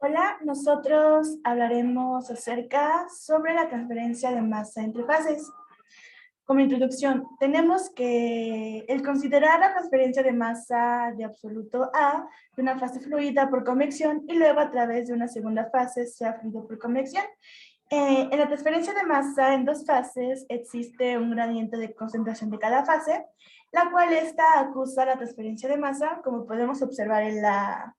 Hola, nosotros hablaremos acerca sobre la transferencia de masa entre fases. Como introducción, tenemos que el considerar la transferencia de masa de absoluto A de una fase fluida por convección y luego a través de una segunda fase sea fluido por convección. En la transferencia de masa en dos fases existe un gradiente de concentración de cada fase, la cual esta acusa la transferencia de masa, como podemos observar en la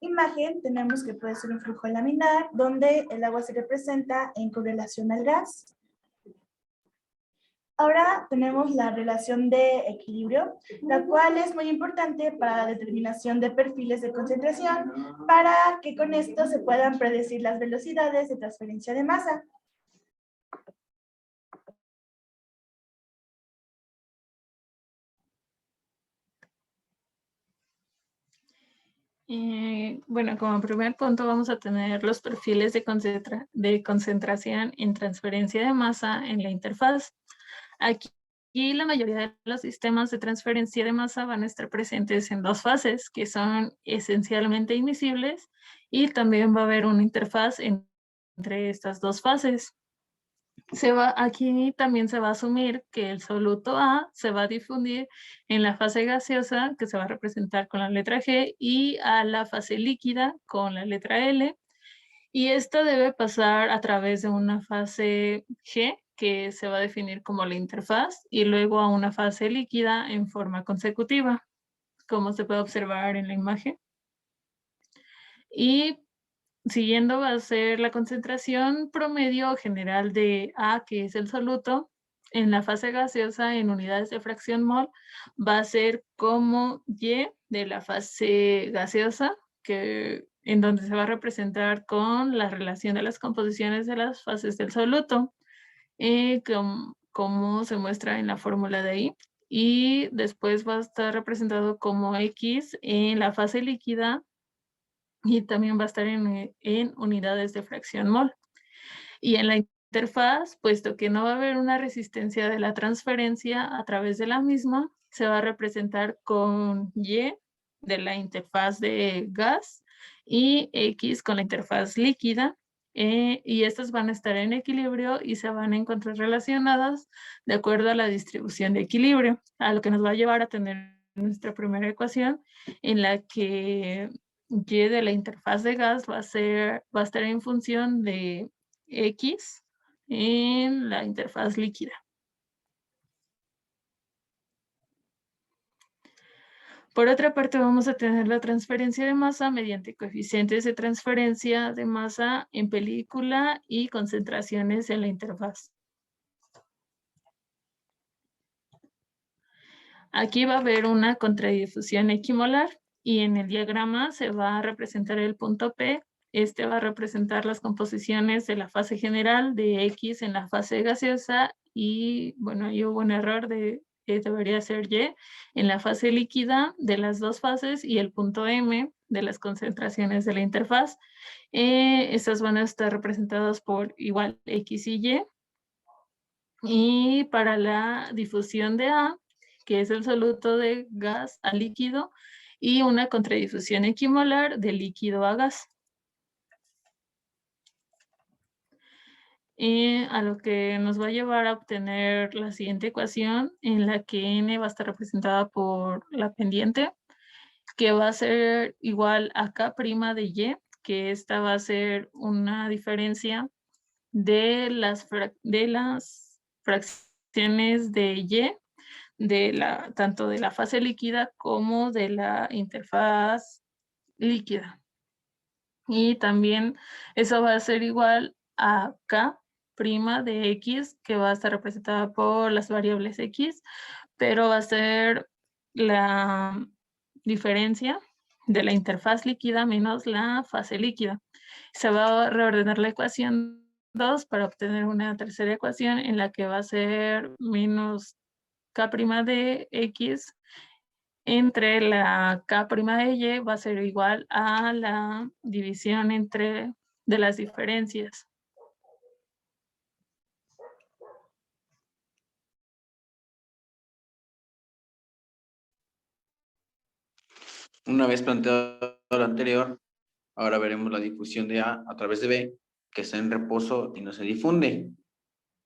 imagen. Tenemos que puede ser un flujo laminar donde el agua se representa en correlación al gas. Ahora tenemos la relación de equilibrio, la cual es muy importante para la determinación de perfiles de concentración, para que con esto se puedan predecir las velocidades de transferencia de masa. Bueno, como primer punto vamos a tener los perfiles de concentración en transferencia de masa en la interfaz. Aquí la mayoría de los sistemas de transferencia de masa van a estar presentes en dos fases, que son esencialmente invisibles, y también va a haber una interfaz entre estas dos fases. Aquí también se va a asumir que el soluto A se va a difundir en la fase gaseosa, que se va a representar con la letra G, y a la fase líquida con la letra L. Y esta debe pasar a través de una fase G, que se va a definir como la interfaz, y luego a una fase líquida en forma consecutiva, como se puede observar en la imagen. Y siguiendo va a ser la concentración promedio general de A, que es el soluto, en la fase gaseosa en unidades de fracción mol, va a ser como Y de la fase gaseosa, en donde se va a representar con la relación de las composiciones de las fases del soluto, como se muestra en la fórmula de ahí. Y después va a estar representado como X en la fase líquida, y también va a estar en unidades de fracción mol. Y en la interfaz, puesto que no va a haber una resistencia de la transferencia a través de la misma, se va a representar con Y de la interfaz de gas y X con la interfaz líquida, y estas van a estar en equilibrio y se van a encontrar relacionadas de acuerdo a la distribución de equilibrio, a lo que nos va a llevar a tener nuestra primera ecuación, en la que Y de la interfaz de gas va a estar en función de X en la interfaz líquida. Por otra parte, vamos a tener la transferencia de masa mediante coeficientes de transferencia de masa en película y concentraciones en la interfaz. Aquí va a haber una contradifusión equimolar, y en el diagrama se va a representar el punto P. Este va a representar las composiciones de la fase general de X en la fase gaseosa, y bueno, ahí hubo un error debería ser Y en la fase líquida de las dos fases, y el punto M de las concentraciones de la interfaz. Estas van a estar representadas por igual X y Y. Y para la difusión de A, que es el soluto de gas a líquido, y una contradifusión equimolar de líquido a gas. A lo que nos va a llevar a obtener la siguiente ecuación, en la que N va a estar representada por la pendiente, que va a ser igual a K' de Y, que esta va a ser una diferencia de las fracciones de Y, tanto de la fase líquida como de la interfaz líquida. Y también eso va a ser igual a K' de X, que va a estar representada por las variables X, pero va a ser la diferencia de la interfaz líquida menos la fase líquida. Se va a reordenar la ecuación 2 para obtener una tercera ecuación, en la que va a ser menos K' de X entre la K' de Y, va a ser igual a la división de las diferencias. Una vez planteado lo anterior, Ahora veremos la difusión de A través de B, que está en reposo y no se difunde.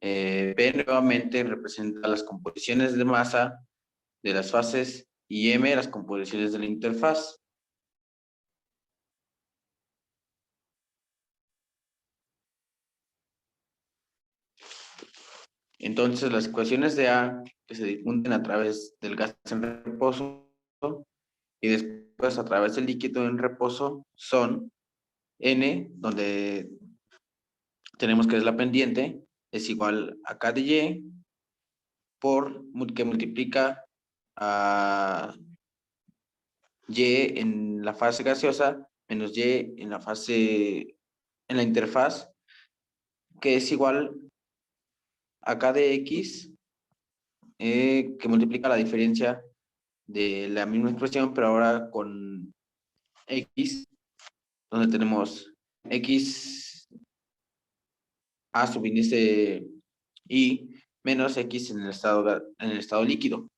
P nuevamente representa las composiciones de masa de las fases y M las composiciones de la interfaz. Entonces, las ecuaciones de A que se difunden a través del gas en reposo y después a través del líquido en reposo son N, donde tenemos que es la pendiente, es igual a K de Y que multiplica a Y en la fase gaseosa menos Y en la interfaz, que es igual a K de X, que multiplica la diferencia de la misma expresión, pero ahora con X, donde tenemos X A subíndice Y menos X en el estado líquido.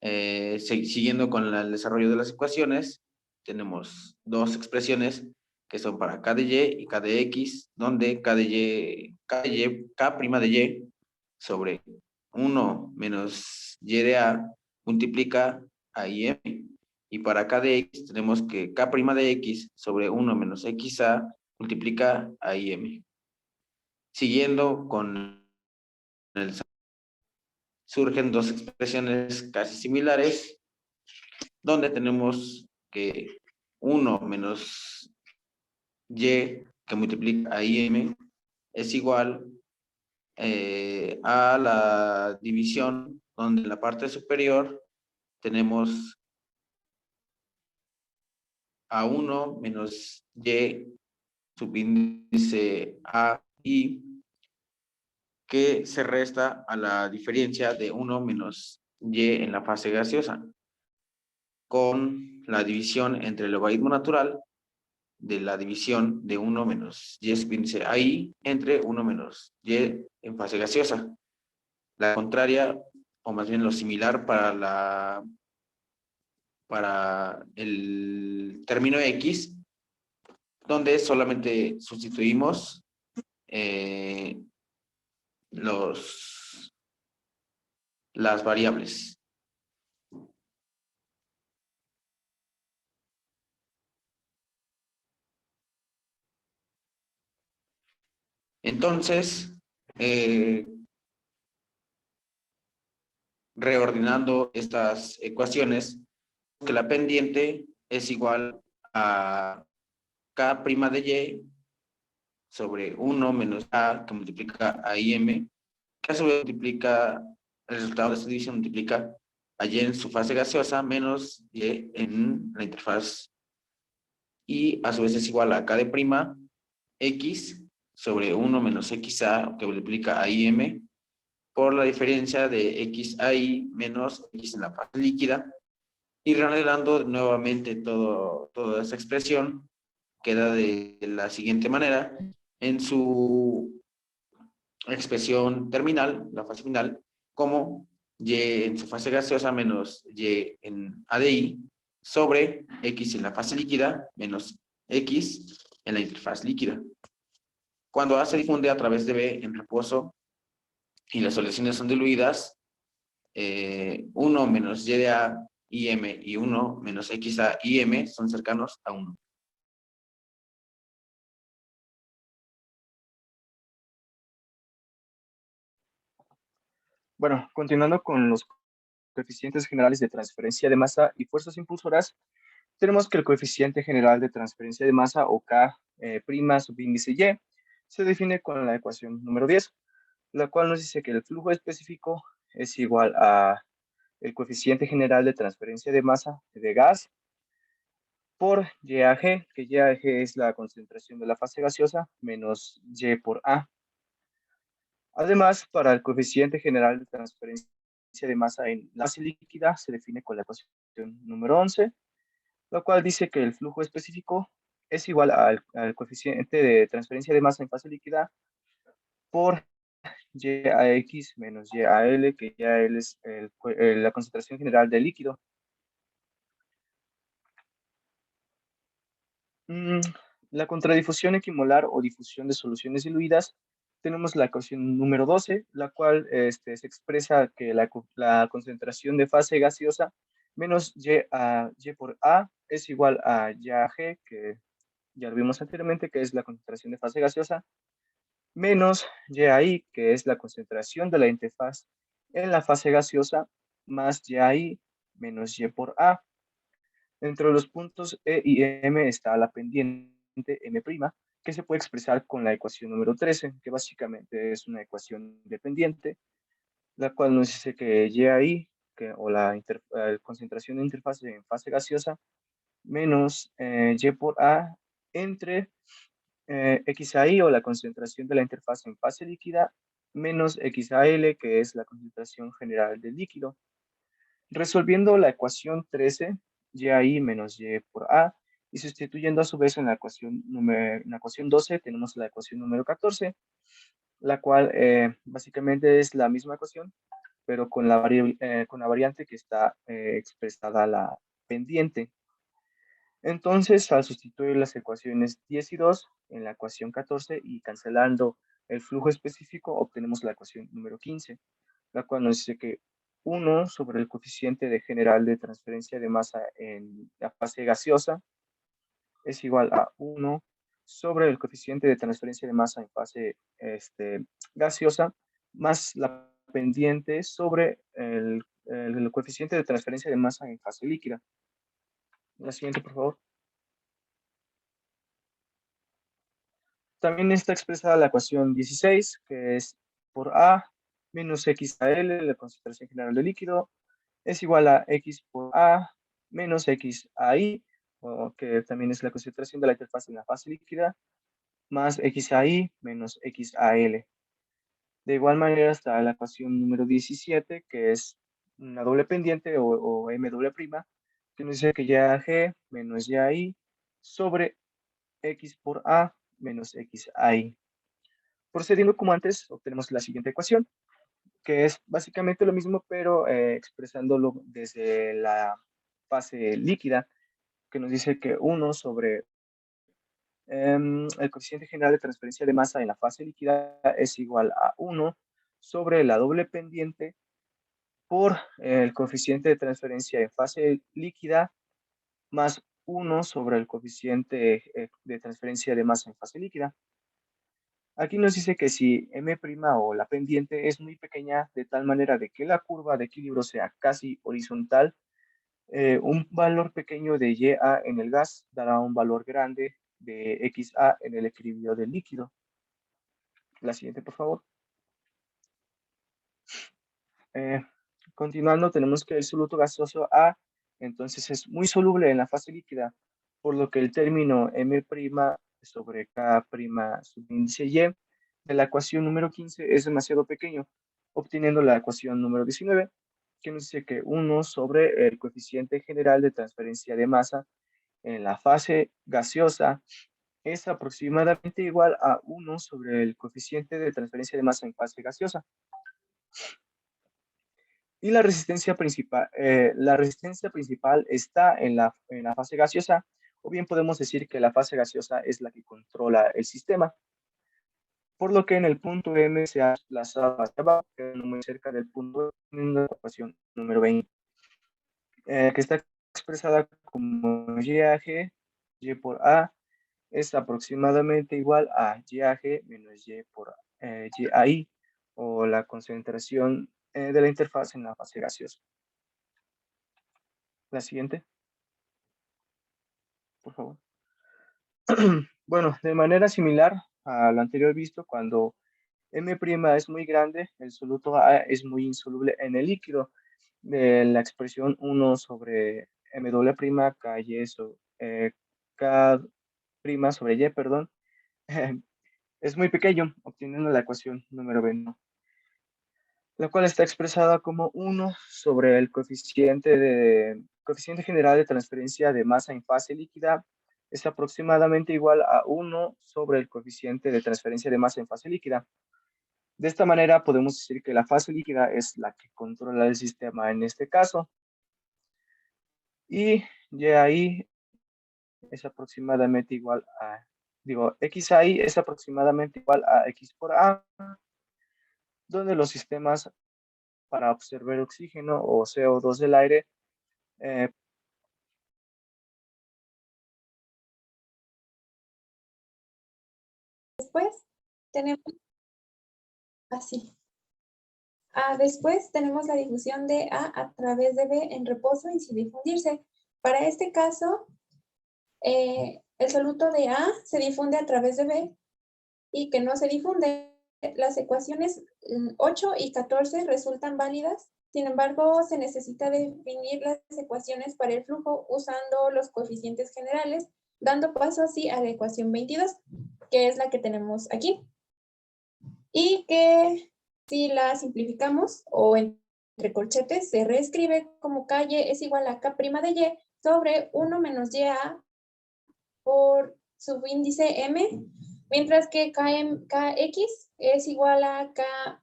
Siguiendo con el desarrollo de las ecuaciones, tenemos dos expresiones que son para K de Y y K de X, donde K prima de Y sobre 1 menos Y de A multiplica a IM. Y para K de X tenemos que K prima de X sobre 1 menos XA multiplica a IM. Siguiendo con el surgen dos expresiones casi similares, donde tenemos que 1 menos Y que multiplica a IM es igual a la división, donde en la parte superior tenemos a 1 menos Y subíndice A I, que se resta a la diferencia de 1 menos Y en la fase gaseosa, con la división entre el logaritmo natural de la división de 1 menos Y subíndice AI entre 1 menos Y en fase gaseosa. La contraria, o más bien lo similar para el término X, donde solamente sustituimos las variables. Entonces, reordenando estas ecuaciones, que la pendiente es igual a K' de Y sobre 1 menos A que multiplica a IM, que a su vez multiplica, el resultado de esta división multiplica a Y en su fase gaseosa menos Y en la interfaz, y a su vez es igual a K de prima X sobre 1 menos XA que multiplica a IM por la diferencia de XAI menos X en la fase líquida. Y reanudando nuevamente toda esa expresión, queda de la siguiente manera. En su expresión terminal, la fase final, como Y en su fase gaseosa menos Y en ADI sobre X en la fase líquida menos X en la interfaz líquida. Cuando A se difunde a través de B en reposo y las soluciones son diluidas, 1 menos Y de A IM y 1 menos XA IM son cercanos a 1. Bueno, continuando con los coeficientes generales de transferencia de masa y fuerzas impulsoras, tenemos que el coeficiente general de transferencia de masa, o K' subíndice Y, se define con la ecuación número 10, la cual nos dice que el flujo específico es igual a el coeficiente general de transferencia de masa de gas por YAG, que YAG es la concentración de la fase gaseosa, menos Y por A. Además, para el coeficiente general de transferencia de masa en la fase líquida se define con la ecuación número 11, la cual dice que el flujo específico es igual al coeficiente de transferencia de masa en fase líquida por YAX menos YAL, que YAL es la concentración general del líquido. Mm, La contradifusión equimolar o difusión de soluciones diluidas, tenemos la ecuación número 12, la cual se expresa que la concentración de fase gaseosa menos y por A es igual a y a G, que ya lo vimos anteriormente, que es la concentración de fase gaseosa, menos y a I, que es la concentración de la interfaz en la fase gaseosa, más y a I menos y por A. Entre los puntos E y M está la pendiente M', que se puede expresar con la ecuación número 13, que básicamente es una ecuación dependiente, la cual nos dice que Y, o la concentración de interfase en fase gaseosa, menos Y por A entre XAI, o la concentración de la interfase en fase líquida, menos XAL, que es la concentración general del líquido. Resolviendo la ecuación 13, y menos y por a, y sustituyendo a su vez en la ecuación 12, tenemos la ecuación número 14, la cual básicamente es la misma ecuación, pero con la variante que está expresada la pendiente. Entonces, al sustituir las ecuaciones 10 y 2 en la ecuación 14 y cancelando el flujo específico, obtenemos la ecuación número 15, la cual nos dice que 1 sobre el coeficiente de general de transferencia de masa en la fase gaseosa es igual a 1 sobre el coeficiente de transferencia de masa en fase gaseosa más la pendiente sobre el coeficiente de transferencia de masa en fase líquida. La siguiente, por favor. También está expresada la ecuación 16, que es por A menos XAL, la concentración general del líquido, es igual a X por A menos XAI, que también es la concentración de la interfaz en la fase líquida, más XAI menos XAL. De igual manera está la ecuación número 17, que es una doble pendiente o M doble prima, que nos dice que ya G menos ya I sobre X por A menos XAI. Procediendo como antes, obtenemos la siguiente ecuación, que es básicamente lo mismo, pero expresándolo desde la fase líquida, que nos dice que 1 sobre el coeficiente general de transferencia de masa en la fase líquida es igual a 1 sobre la doble pendiente por el coeficiente de transferencia en fase líquida más 1 sobre el coeficiente de transferencia de masa en fase líquida. Aquí nos dice que si M' o la pendiente es muy pequeña, de tal manera de que la curva de equilibrio sea casi horizontal, un valor pequeño de YA en el gas dará un valor grande de XA en el equilibrio del líquido. La siguiente, por favor. Continuando, tenemos que el soluto gaseoso A, entonces es muy soluble en la fase líquida, por lo que el término M' sobre K' subíndice Y de la ecuación número 15 es demasiado pequeño, obteniendo la ecuación número 19, que nos dice que 1 sobre el coeficiente general de transferencia de masa en la fase gaseosa es aproximadamente igual a 1 sobre el coeficiente de transferencia de masa en fase gaseosa. Y la resistencia principal está en la fase gaseosa, o bien podemos decir que la fase gaseosa es la que controla el sistema. Por lo que en el punto M se ha desplazado hacia abajo, quedando muy cerca del punto M en la ecuación número 20, que está expresada como YAG, Y por A, es aproximadamente igual a YAG menos Y por YAI, o la concentración de la interfaz en la fase gaseosa. La siguiente, por favor. Bueno, de manera similar a lo anterior visto, cuando M' es muy grande, el soluto A es muy insoluble en el líquido. De la expresión 1 sobre M' K' sobre Y, perdón, es muy pequeño, obteniendo la ecuación número 20, la cual está expresada como 1 sobre el coeficiente general de transferencia de masa en fase líquida es aproximadamente igual a 1 sobre el coeficiente de transferencia de masa en fase líquida. De esta manera podemos decir que la fase líquida es la que controla el sistema en este caso. Y de ahí es aproximadamente igual a, XAI es aproximadamente igual a X por A, donde los sistemas para absorber oxígeno o CO2 del aire Después tenemos así. Después tenemos la difusión de A través de B en reposo y sin difundirse. Para este caso, el soluto de A se difunde a través de B y que no se difunde. Las ecuaciones 8 y 14 resultan válidas. Sin embargo, se necesita definir las ecuaciones para el flujo usando los coeficientes generales, dando paso así a la ecuación 22, que es la que tenemos aquí. Y que si la simplificamos o entre corchetes se reescribe como Ky es igual a K' de Y sobre 1 menos YA por subíndice M, mientras que Kx es igual a K'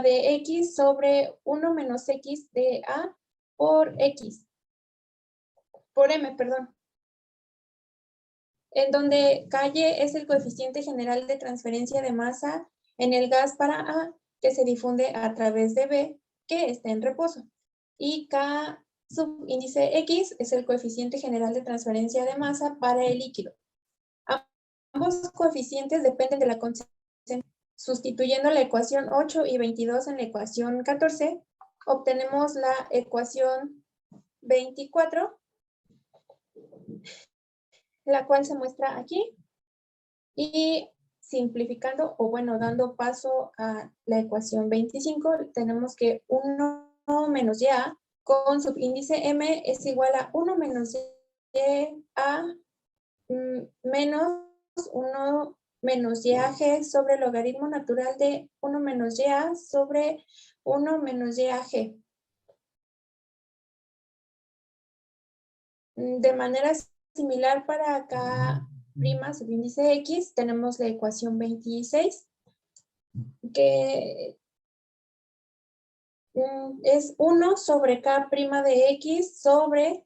de X sobre 1 menos X de A por M, perdón. En donde Ky es el coeficiente general de transferencia de masa en el gas para A, que se difunde a través de B, que está en reposo. Y K subíndice X es el coeficiente general de transferencia de masa para el líquido. Ambos coeficientes dependen de la concentración. Sustituyendo la ecuación 8 y 22 en la ecuación 14, obtenemos la ecuación 24, la cual se muestra aquí. Y simplificando, o bueno, dando paso a la ecuación 25, tenemos que 1 menos YA con subíndice M es igual a 1 menos YA menos 1 menos YAG sobre el logaritmo natural de 1 menos YA sobre 1 menos YAG. De manera similar para acá, prima subíndice X, tenemos la ecuación 26, que es 1 sobre K' de X sobre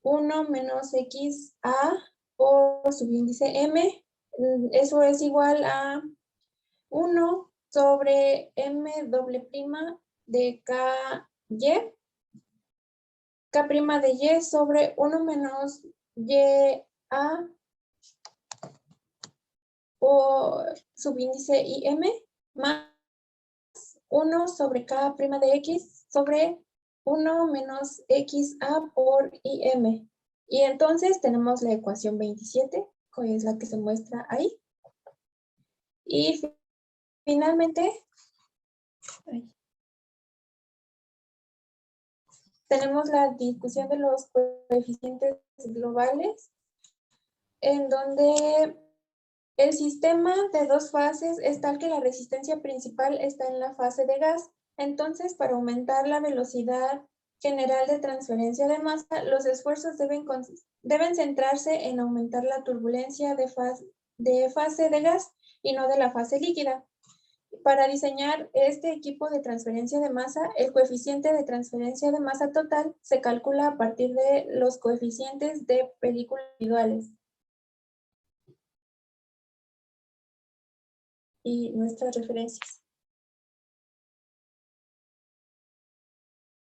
1 menos XA por subíndice M. Eso es igual a 1 sobre M doble prima de KY. K' de Y sobre 1 menos YA por subíndice IM más 1 sobre K' de X sobre 1 menos XA por IM. Y entonces tenemos la ecuación 27, que es la que se muestra ahí. Y finalmente, tenemos la discusión de los coeficientes globales, en donde el sistema de dos fases es tal que la resistencia principal está en la fase de gas. Entonces, para aumentar la velocidad general de transferencia de masa, los esfuerzos deben centrarse en aumentar la turbulencia de fase de gas y no de la fase líquida. Para diseñar este equipo de transferencia de masa, el coeficiente de transferencia de masa total se calcula a partir de los coeficientes de película individuales. Y nuestras referencias.